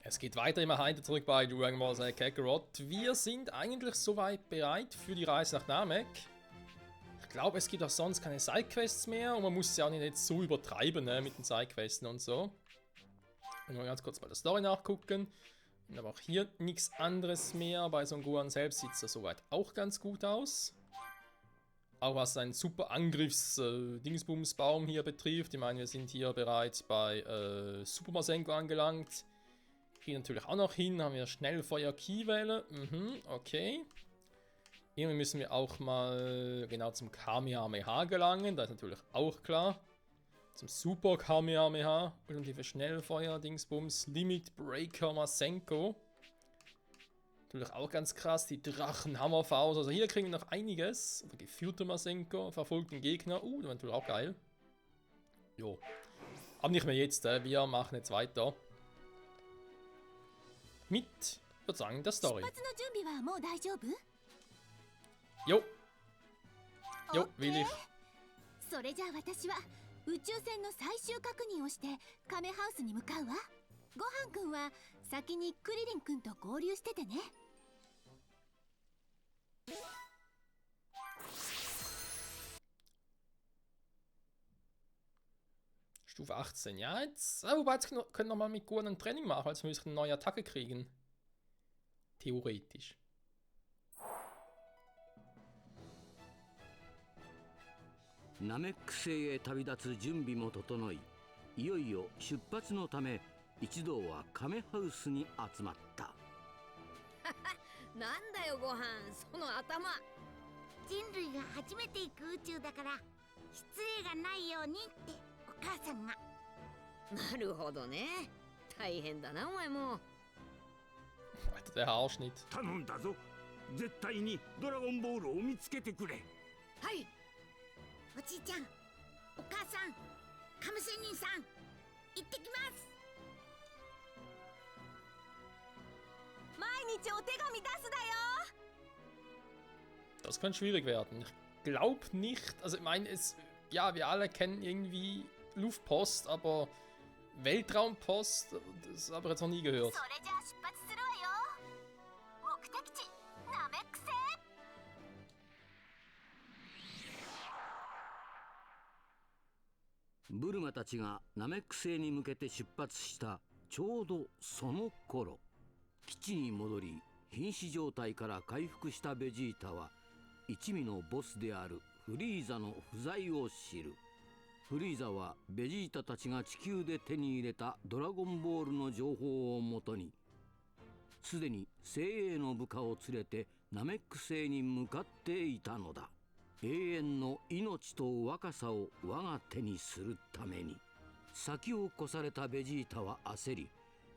Es geht weiter immer heiter zurück bei Dragon Ball Z Kakarot. Wir sind eigentlich soweit bereit für die Reise nach Namek. Ich glaube, es gibt auch sonst keine Sidequests mehr und man muss es ja auch nicht jetzt so übertreiben, ne, mit den Sidequests und so. Und mal ganz kurz bei der Story nachgucken. Aber auch hier nichts anderes mehr. Bei Son Gohan selbst sieht es ja soweit auch ganz gut aus. Auch was seinen super Angriffs-Dingsbums-Baum hier betrifft. Ich meine, wir sind hier bereits bei Super Masenko angelangt. Hier natürlich auch noch hin, haben wir Schnellfeuer-Key-Welle. Okay. Irgendwie müssen wir auch mal genau zum Kamehameha gelangen. Das ist natürlich auch klar. Zum Super Kamehameha. Ultimative Schnellfeuer-Dingsbums. Limit Breaker Masenko. Natürlich auch ganz krass. Die Drachenhammerfaust. Also hier kriegen wir noch einiges. Oder geführte Masenko. Verfolgt den Gegner. Das war natürlich auch geil. Jo. Aber nicht mehr jetzt. Wir machen jetzt weiter. Mit, ich würde sagen, der Story. Jo. Jo, will ich. それじゃあ私は宇宙船の最終確認をしてカメハウスに向かうわ。ごはんくんは先にクリリンくんと合流しててね。Stufe 18, ja, jetzt. Wobei, jetzt können wir mal mit Gohan ein Training machen, als wir müssen eine neue Attacke kriegen. Theoretisch. Namek星へ旅立つ準備も整い、いよいよ出発のため一同はカメハウスに集まった。なんだよごはん、その頭。人類が初めて行く宇宙だから失礼がないようにってお母さんが。なるほどね。大変だなお前も。Alter, der Haarschnitt. 頼んだぞ。絶対にドラゴンボールを見つけてくれ。はい。おじいちゃん、お母さん、亀仙人さん、行ってきます。毎日お手紙出すだよ。Das kann schwierig werden. Ich glaube nicht. Also, ich meine, ja, wir alle kennen irgendwie Luftpost, aber Weltraumpost, das habe ich jetzt noch nie gehört. それじゃあ出発するわよ。目的地ナメック星。ブルマたちがナメック星に向けて出発したちょうどその頃、基地に戻り瀕死状態から回復したベジータは一味のボスであるフリーザの不在を知る。フリーザはベジータたちが地球で手に入れたドラゴンボールの情報をもとに、すでに精鋭の部下を連れてナメック星に向かっていたのだ。永遠の命と若さを我が手にするために。先を越されたベジータは焦り、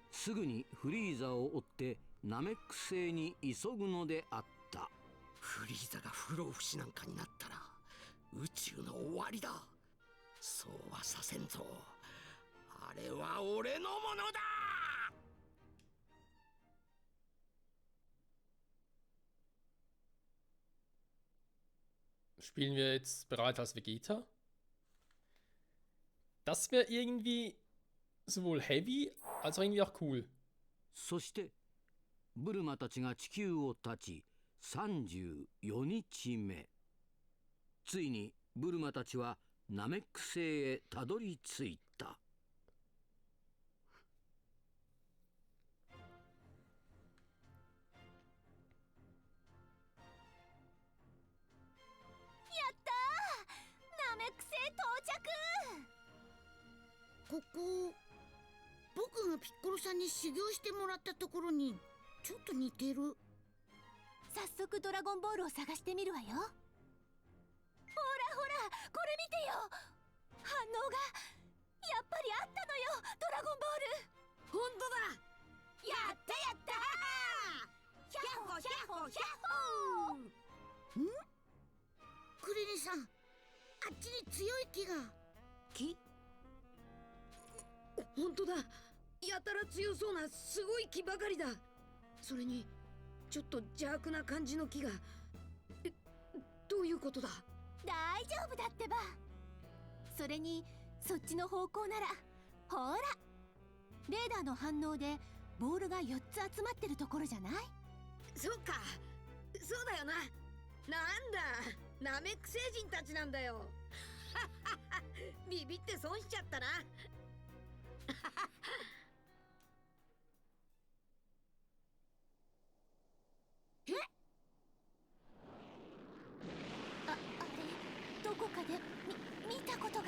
すぐにフリーザを追ってナメック星に急ぐのであった。フリーザが不老不死なんかになったら宇宙の終わりだ。そうはさせんぞ。あれは俺のものだ。Spielen wir jetzt bereits als Vegeta? Das wäre irgendwie sowohl heavy als auch irgendwie auch cool. そしてブルマたちが地球を立ち34日目、ついにブルマたちはナメック星へたどり着いた。ナメック星到着。ここ、僕がピッコロさんに修行してもらったところにちょっと似てる。早速ドラゴンボールを探してみるわよ。ほらほら、これ見てよ。反応がやっぱりあったのよ、ドラゴンボール。ほんとだ。やったやったー。ヒャッホヒャッホヒャッホー。クリリンさん、あっちに強い木が。木？ほんとだ。やたら強そうなすごい木ばかりだ。それにちょっと邪悪な感じの木が。どういうことだ？大丈夫だってば。それにそっちの方向ならほら、レーダーの反応でボールが4つ集まってるところじゃない？そっか、そうだよな。なんだ、ナメック星人たちなんだよ。ビビって損しちゃったな。あれ、どこかで見たことが。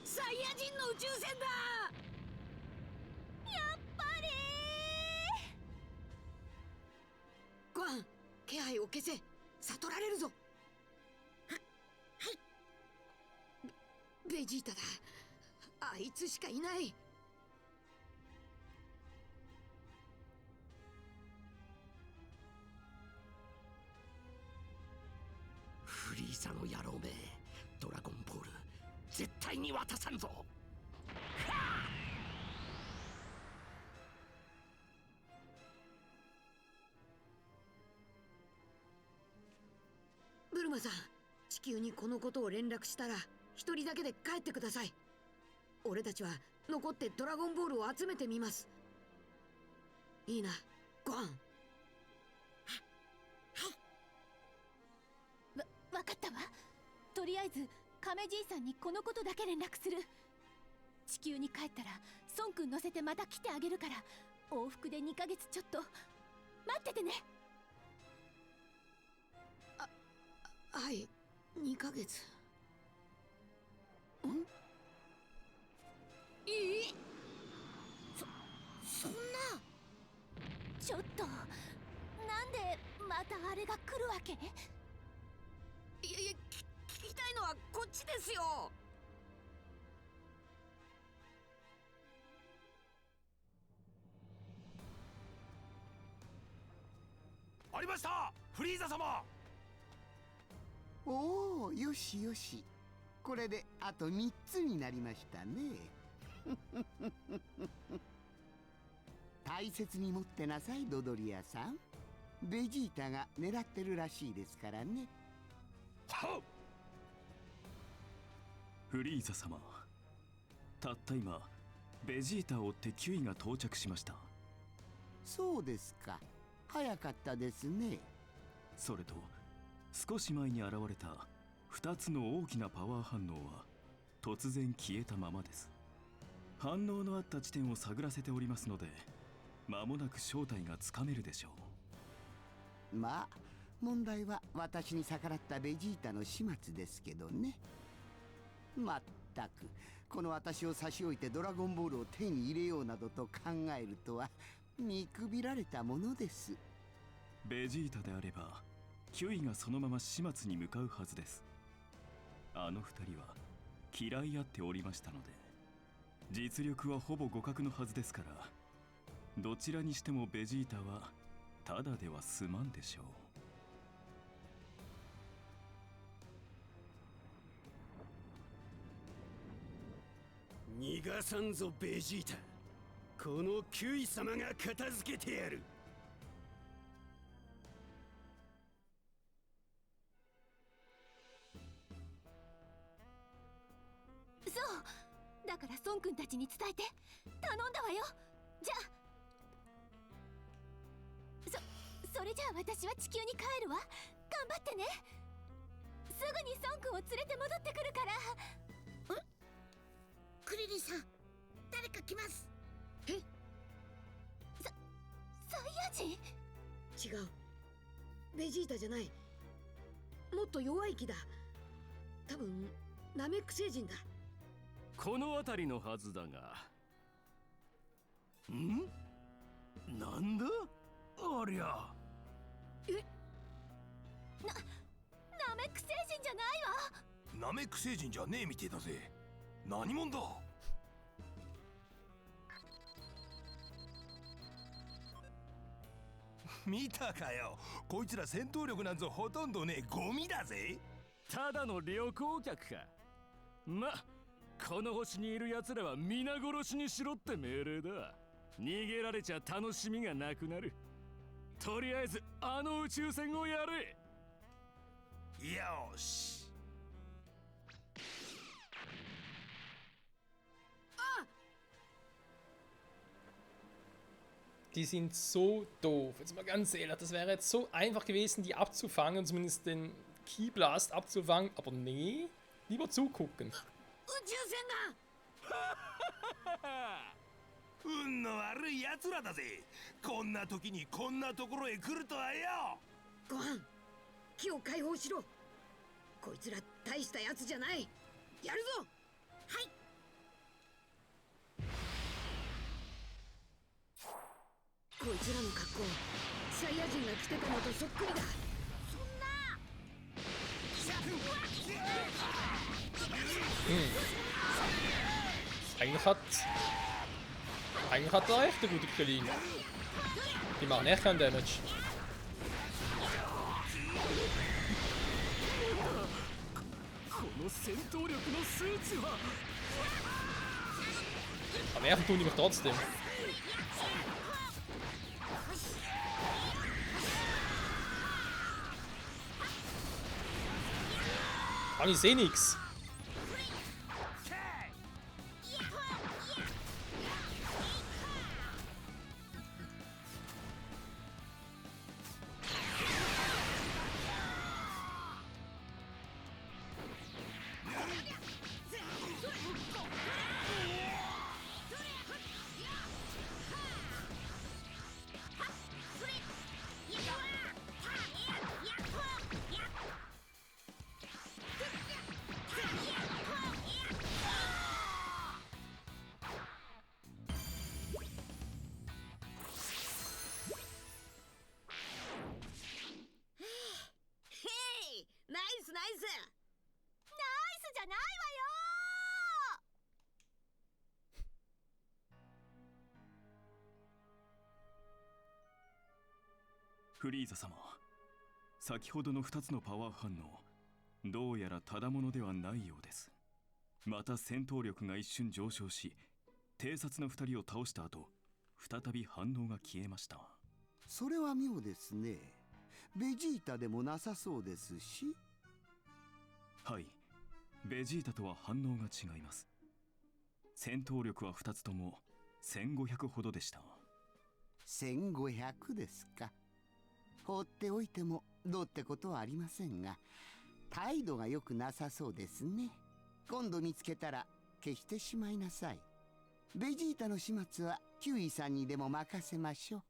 サイヤ人の宇宙船だ。やっぱりごはん、気配を消せ。悟られるぞ。ベジータだ。あいつしかいない。フリーザの野郎め、ドラゴンボール絶対に渡さんぞ。ブルマさん、地球にこのことを連絡したら一人だけで帰ってください。俺たちは残ってドラゴンボールを集めてみます。いいな、ごはん。わかったわ。とりあえず亀じいさんにこのことだけ連絡する。地球に帰ったら孫くん乗せてまた来てあげるから、往復で2ヶ月ちょっと待っててね。はい、2ヶ月。いい？そんな。ちょっと、なんでまたあれが来るわけ？いやいや、聞きたいのはこっちですよ。ありました、フリーザ様。おお、よしよし。これであと3つになりましたね。大切に持ってなさい、ドドリアさん。ベジータが狙ってるらしいですからね。はっ。フリーザ様、たった今ベジータを追ってキュイが到着しました。そうですか、早かったですね。それと少し前に現れた2つの大きなパワー反応は突然消えたままです。反応のあった地点を探らせておりますので、間もなく正体がつかめるでしょう。まあ問題は私に逆らったベジータの始末ですけどね。まったく、この私を差し置いてドラゴンボールを手に入れようなどと考えるとは見くびられたものです。ベジータであればキュイがそのまま始末に向かうはずです。あの2人は嫌い合っておりましたので、実力はほぼ互角のはずですから、どちらにしてもベジータはただでは済まんでしょう。逃がさんぞベジータ。このキュイ様が片付けてやる。そうだから孫くんたちに伝えて、頼んだわよ。じゃあそれじゃあ私は地球に帰るわ。頑張ってね。すぐに孫くんを連れて戻ってくるから。クリリンさん、誰か来ます。サイヤ人？違う、ベジータじゃない。もっと弱い気だ。多分ナメック星人だ。この辺りのはずだが。なんだありゃ。ナメック星人じゃないわ。ナメック星人じゃねえみてえだぜ。何者だ。見たかよ、こいつら戦闘力なんぞほとんどねえゴミだぜ。ただの旅行客か。ま、この星にいる奴らは皆殺しにしろって命令だ。逃げられちゃ楽しみがなくなる。とりあえずあの宇宙船をやれ。よし。Die sind so doof. Jetzt mal ganz ehrlich, das wäre jetzt so einfach gewesen, die abzufangen, zumindest den Keyblast abzufangen. Aber nee, lieber zugucken. 運の悪い奴らだぜ。こんな時にこんなところへ来るとはよ。ご飯木を解放しろ。こいつら大したやつじゃない。やるぞ。はい。こいつらの格好サイヤ人が着てたのとそっくりだ。そんな。Eigentlich hat er echt eine gute Krillin. Die machen echt keinen Damage. Aber nerven tun die mich trotzdem. Mann, ich seh nix.「フリーザ様、先ほどの2つのパワー反応、どうやらただものではないようです。また戦闘力が一瞬上昇し、偵察の2人を倒した後、再び反応が消えました。それは妙ですね。ベジータでもなさそうですし。はい、ベジータとは反応が違います。戦闘力は2つとも1500ほどでした。1500ですか。放っておいてもどうってことはありませんが、態度が良くなさそうですね。今度見つけたら消してしまいなさい。ベジータの始末はキュウイさんにでも任せましょう。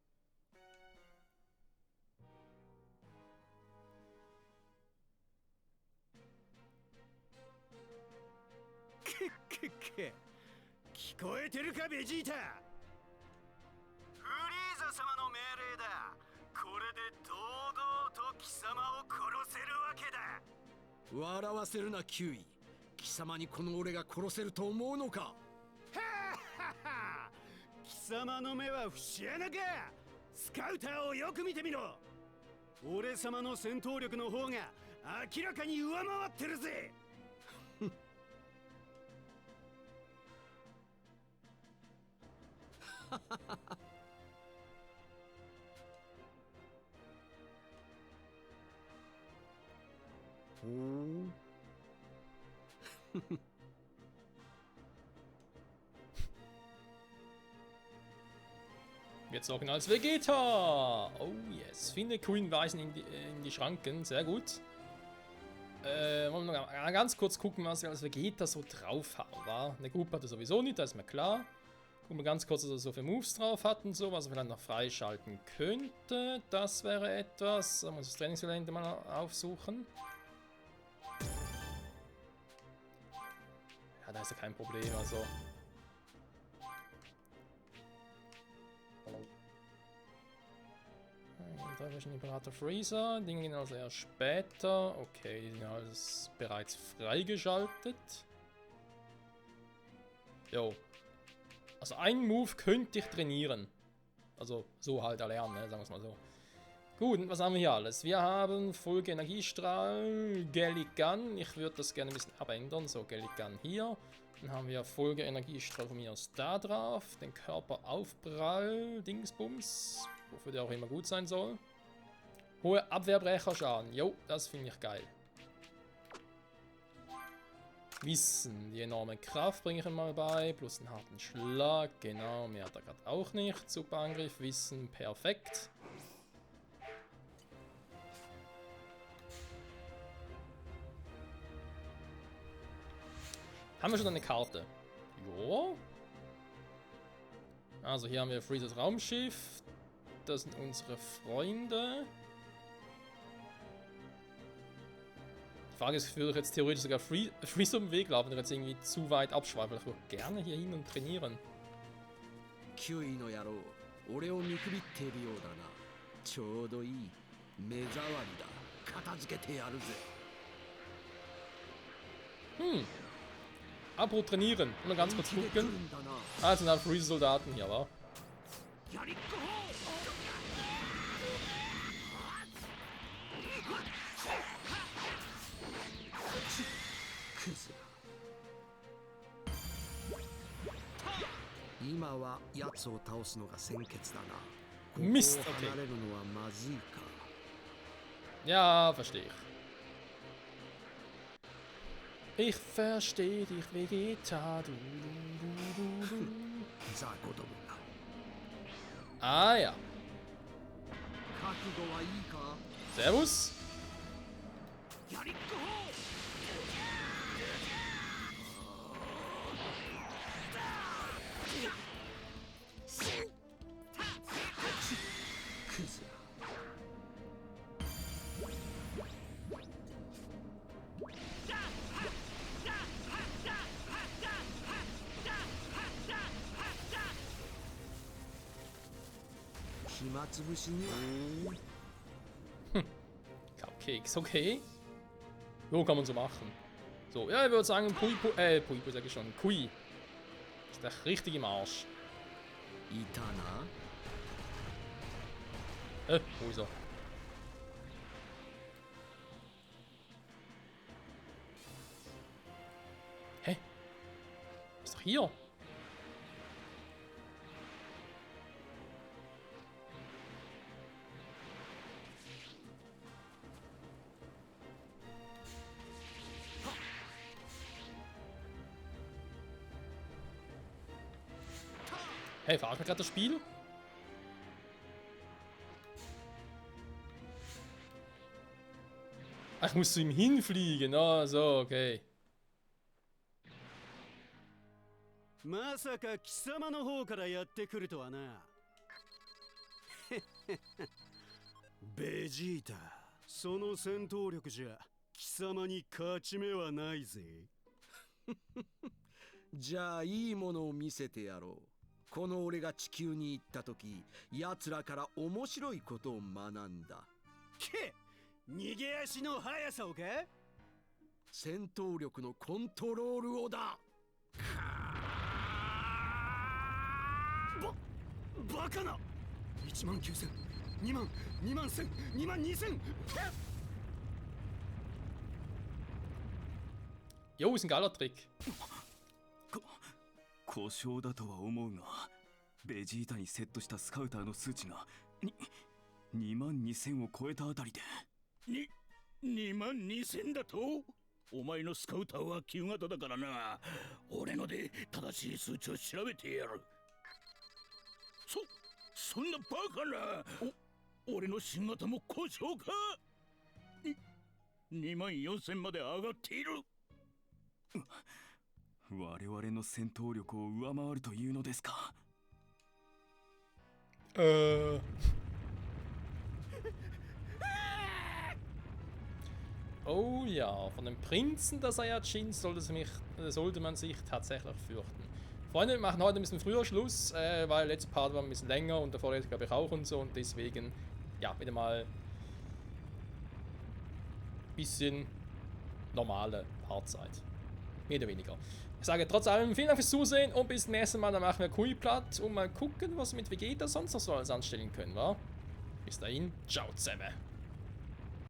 聞こえてるかベジータ。フリーザ様の命令だ。これで堂々と貴様を殺せるわけだ。笑わせるなキュウイ。貴様にこの俺が殺せると思うのか。貴様の目は節穴か。スカウターをよく見てみろ。俺様の戦闘力の方が明らかに上回ってるぜ。Jetzt auch als Vegeta! Oh yes. Finde Grünweisen in die Schranken. Sehr gut. Wollen wir noch ganz kurz gucken, was wir als Vegeta so drauf haben. War? Eine Gruppe hatte sowieso nicht, das ist mir klar. Gucken wir ganz kurz, was er so für Moves drauf hat und so, was er vielleicht noch freischalten könnte. Das wäre etwas. Da muss ich das Trainingsgelände mal aufsuchen. Ja, da ist ja kein Problem, also. Da ist ein Imperator Freezer. Dinge gehen also eher später. Okay, die sind alles bereits freigeschaltet. Jo. Also einen Move könnte ich trainieren. Also so halt erlernen, ne? Sagen wir es mal so. Gut, und was haben wir hier alles? Wir haben Folge Energiestrahl, Galligan. Ich würde das gerne ein bisschen abändern. So, Galligan hier. Dann haben wir Folge Energiestrahl von mir aus da drauf. Den Körperaufprall, Dingsbums. Wofür der auch immer gut sein soll. Hohe Abwehrbrecherschaden. Jo, das finde ich geil. Wissen, die enorme Kraft bringe ich ihm mal bei, plus einen harten Schlag, genau, mehr hat er gerade auch nicht. Super Angriff, Wissen, perfekt. Haben wir schon eine Karte? Jo. Also hier haben wir Freezes Raumschiff. Das sind unsere Freunde. Die Frage ist, würde ich jetzt theoretisch sogar Freeze um den Weg laufen, wenn ich jetzt irgendwie zu weit abschweife. Ich würde gerne hier hin und trainieren. キュイの野郎、俺を見くびっているようだな。ちょうどいい目障りだ。片付けてやるぜ。Apropos trainieren. Nur ganz kurz gucken. Ah, sind halt Freeze-Soldaten hier, wa? Mist, okay. Ja, verstehe ich. Ich verstehe dich, Vegeta. Ah ja. Servus. Cupcakes, okay. So kann man so machen. So, ja, ich würde sagen, Pui sag ich schon, Kui. Ist der richtig im Arsch. Wo ist er? Hä? Ist doch hier. Hey, verarscht mich gerade das Spiel? Ach, ich muss zu ihm hinfliegen. Ah, so, okay. まさか貴様の方からやってくるとはな。ベジータ、その戦闘力じゃ貴様に勝ち目はないぜ。じゃあいいものを見せてやろう。この俺が地球に行った時、奴らから面白いことを学んだ。け、逃げ足の速さをか？戦闘力のコントロールをだ。バカな。19000、20000、21000、22000。Jo, ist ein geiler Trick. 故障だとは思うが、ベジータにセットしたスカウターの数値が22000を超えたあたりで。22000だと？お前のスカウターは旧型だからな。俺ので正しい数値を調べてやる。そんなバカな。俺の新型も故障か？24000まで上がっている。我々の戦闘力を上回るというのですか。Oh ja, von dem Prinzen der Saiyajins sollte man sich tatsächlich fürchten. Freunde, wir machen heute ein bisschen früher Schluss, weil der letzte Part war ein bisschen länger und der vorletzte glaube ich auch und so, und deswegen, ja, wieder mal ein bisschen normale Partzeit. Mehr oder weniger. Ich sage trotz allem vielen Dank fürs Zusehen und bis zum nächsten Mal, dann machen wir Kui platt und mal gucken, was wir mit Vegeta sonst noch so alles anstellen können, wa? Bis dahin, ciao zusammen.